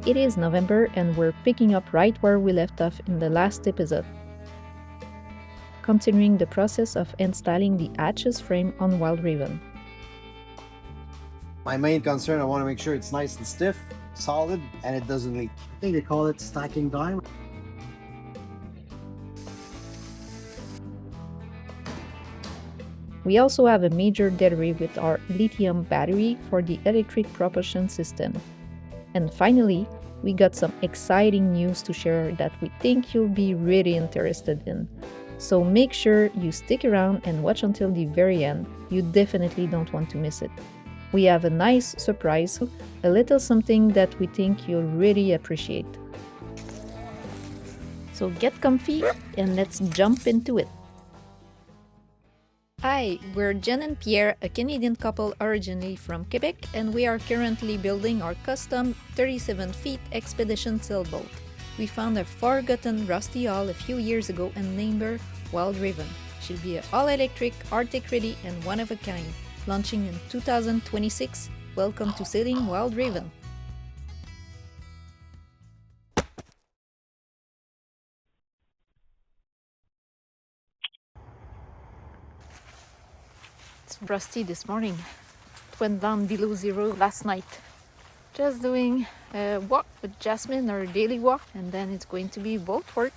It is November and we're picking up right where we left off in the last episode, continuing the process of installing the hatches frame on Wild Raven. My main concern, I want to make sure it's nice and stiff, solid, and it doesn't leak. I think they call it stacking dime. We also have a major delivery with our lithium battery for the electric propulsion system. And finally, we got some exciting news to share that we think you'll be really interested in. So make sure you stick around and watch until the very end. You definitely don't want to miss it. We have a nice surprise, a little something that we think you'll really appreciate. So get comfy and let's jump into it. Hi, we're Jen and Pierre, a Canadian couple originally from Quebec, and we are currently building our custom 37 feet expedition sailboat. We found a forgotten rusty hull a few years ago and named her Wild Raven. She'll be an all-electric, Arctic ready, and one of a kind. Launching in 2026, welcome to sailing Wild Raven. It's frosty this morning. It went down below zero last night. Just doing a walk with Jasmine, our daily walk, and then it's going to be boat work.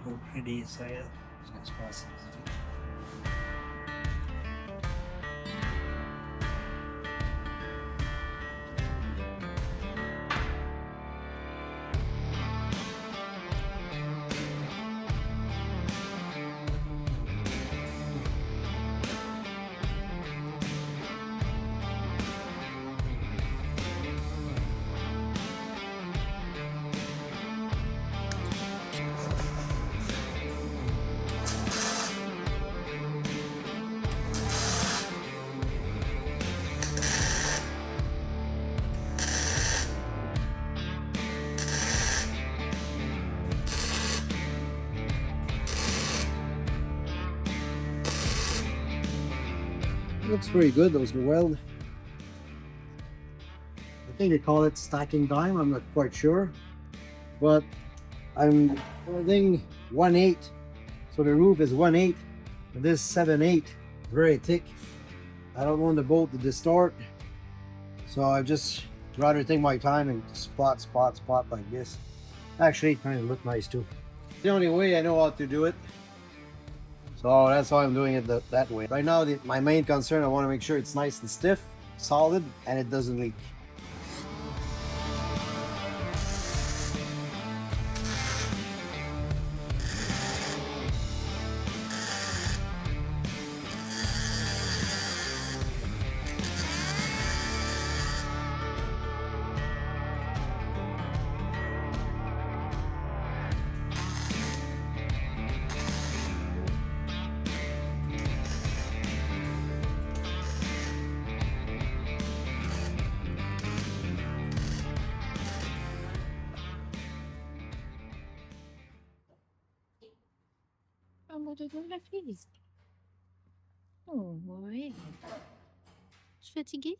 How pretty is that? That's awesome. Looks pretty good, those are weld. I think they call it stacking dime, I'm not quite sure. But I'm welding 1/8. So the roof is 1/8. And this 7/8, very thick. I don't want the boat to distort. So I just rather take my time and spot like this. Actually, it kind of look nice too. It's the only way I know how to do it. So that's why I'm doing it that way. Right now, my main concern, I want to make sure it's nice and stiff, solid, and it doesn't leak. Oh ouais. Je suis fatiguée?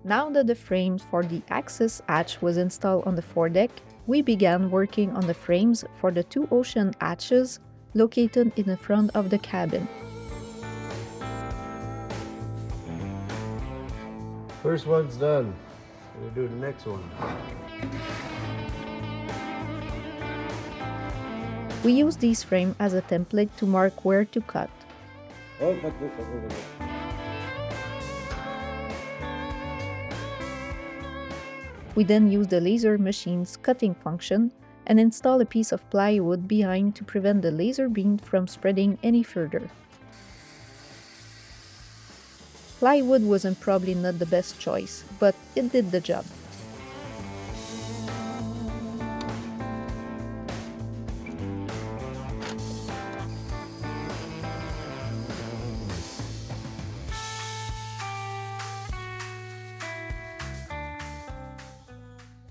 Now that the frame for the access hatch was installed on the foredeck, we began working on the frames for the two ocean hatches located in the front of the cabin. First one's done. We'll do the next one. We use these frames as a template to mark where to cut. We then use the laser machine's cutting function and install a piece of plywood behind to prevent the laser beam from spreading any further. Plywood wasn't probably not the best choice, but it did the job.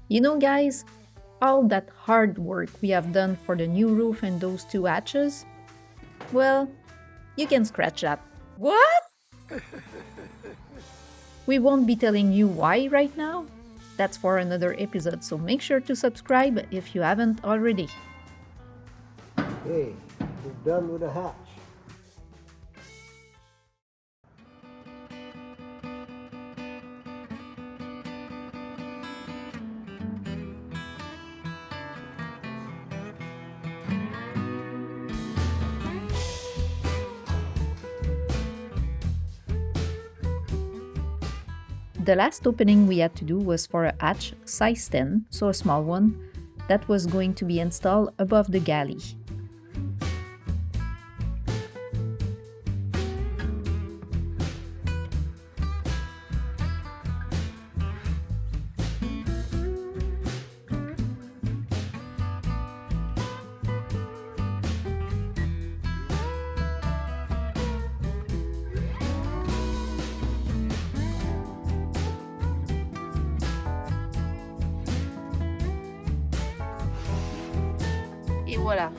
You know, guys, all that hard work we have done for the new roof and those two hatches, well, you can scratch that. What? We won't be telling you why right now. That's for another episode, so make sure to subscribe if you haven't already. Hey, we're done with the hatch. The last opening we had to do was for a hatch size 10, so a small one, that was going to be installed above the galley. Et voilà.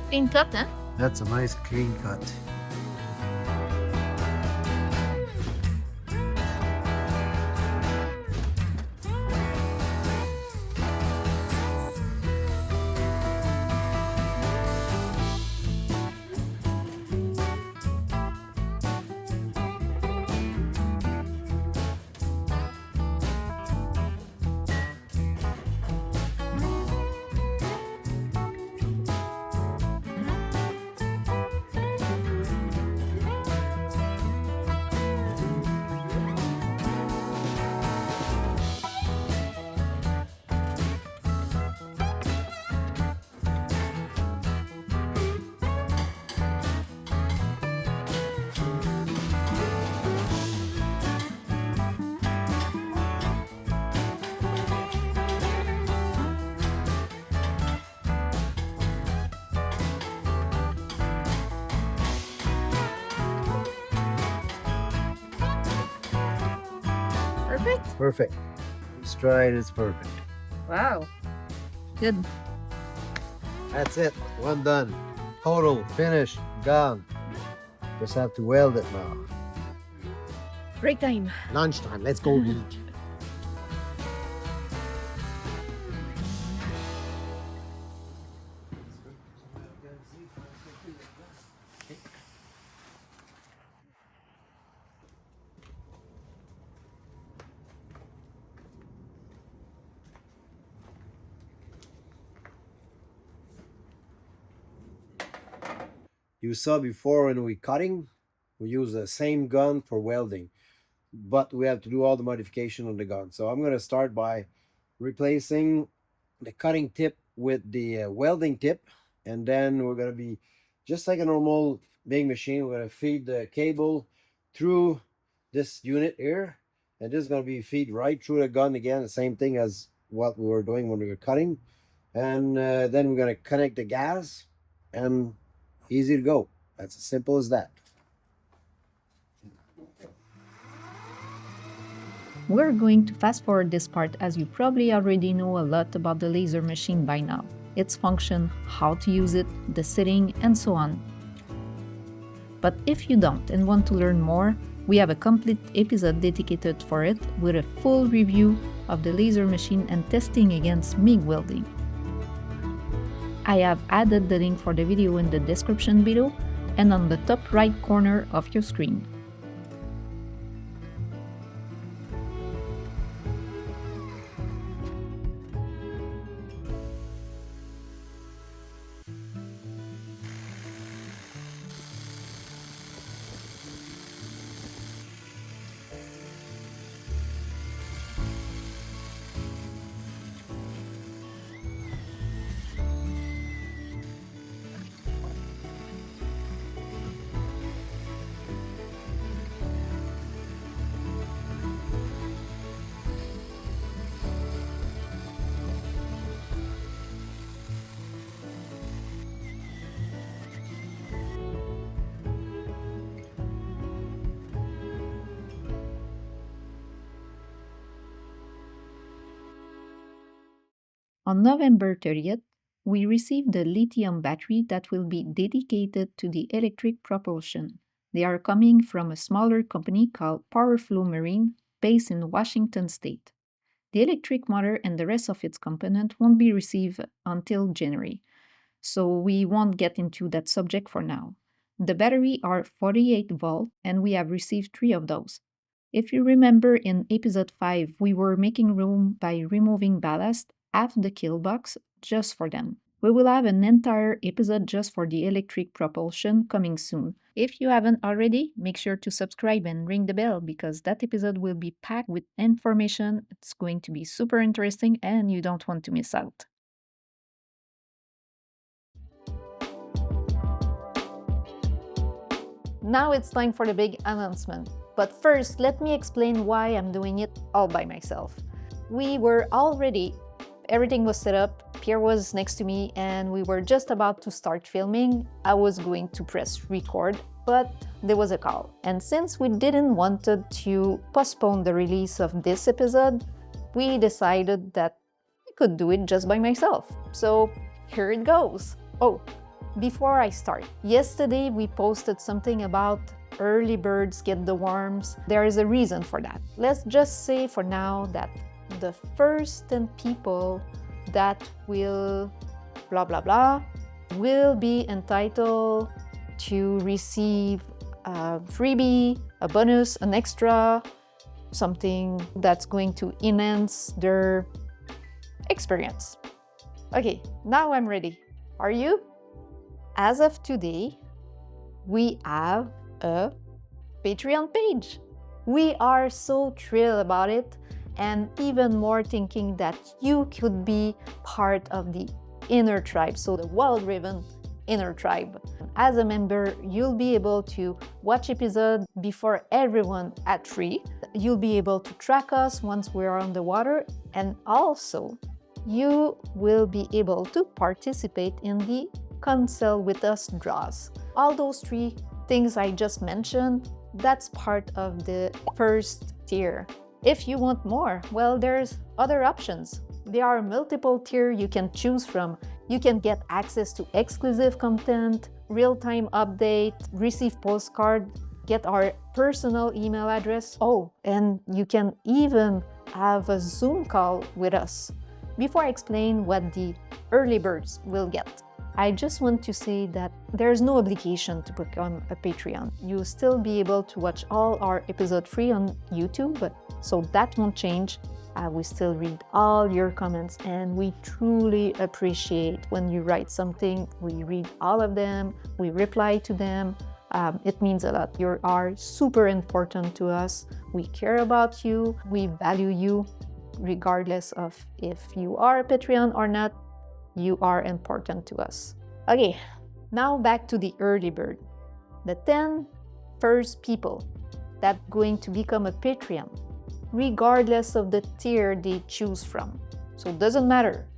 Clean cut, hein? That's a nice clean cut. Perfect. Perfect. Let's try it. It's perfect. Wow. Good. That's it. One done. Total. Finish. Done. Just have to weld it now. Break time. Lunchtime. Let's go eat. You saw before when we cutting, we use the same gun for welding, but we have to do all the modification on the gun. So I'm gonna start by replacing the cutting tip with the welding tip, and then we're gonna be just like a normal big machine. We're gonna feed the cable through this unit here, and this is gonna be feed right through the gun again, the same thing as what we were doing when we were cutting, and then we're gonna connect the gas and easy to go. That's as simple as that. We're going to fast forward this part as you probably already know a lot about the laser machine by now. Its function, how to use it, the setting, and so on. But if you don't and want to learn more, we have a complete episode dedicated for it with a full review of the laser machine and testing against MIG welding. I have added the link for the video in the description below and on the top right corner of your screen. On November 30th, we received the lithium battery that will be dedicated to the electric propulsion. They are coming from a smaller company called Powerflow Marine, based in Washington State. The electric motor and the rest of its component won't be received until January, so we won't get into that subject for now. The battery are 48 volt and we have received 3 of those. If you remember in episode 5, we were making room by removing ballast half the kill box just for them. We will have an entire episode just for the electric propulsion coming soon. If you haven't already, make sure to subscribe and ring the bell because that episode will be packed with information. It's going to be super interesting and you don't want to miss out. Now it's time for the big announcement. But first, let me explain why I'm doing it all by myself. We were all ready. Everything was set up. Pierre was next to me and we were just about to start filming. I was going to press record, but there was a call. And since we didn't want to postpone the release of this episode, we decided that I could do it just by myself. So here it goes. Oh, before I start, yesterday we posted something about early birds get the worms. There is a reason for that. Let's just say for now that the first 10 people that will blah blah blah will be entitled to receive a freebie, a bonus, an extra, something that's going to enhance their experience. Okay, now I'm ready. Are you? As of today, we have a Patreon page. We are so thrilled about it and even more thinking that you could be part of the inner tribe, so the well-driven inner tribe. As a member, you'll be able to watch episodes before everyone at 3. You'll be able to track us once we're on the water, and also you will be able to participate in the Console with Us draws. All those 3 things I just mentioned, that's part of the first tier. If you want more, well, there's other options. There are multiple tiers you can choose from. You can get access to exclusive content, real-time update, receive postcard, get our personal email address. Oh, and you can even have a Zoom call with us. Before I explain what the early birds will get, I just want to say that there's no obligation to become a Patreon. You'll still be able to watch all our episode 3 on YouTube, so that won't change. We still read all your comments and we truly appreciate when you write something. We read all of them, we reply to them. It means a lot. You are super important to us. We care about you, we value you, regardless of if you are a Patreon or not. You are important to us. Okay, now back to the early bird. The 10 first people that are going to become a Patreon, regardless of the tier they choose from. So it doesn't matter.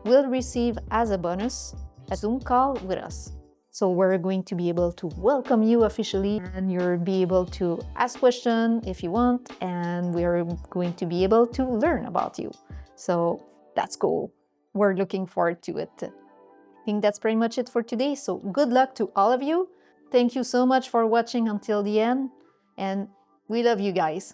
Will receive as a bonus a Zoom call with us. So we're going to be able to welcome you officially and you'll be able to ask questions if you want, and we're going to be able to learn about you. So that's cool. We're looking forward to it. I think that's pretty much it for today. So good luck to all of you. Thank you so much for watching until the end, and we love you guys.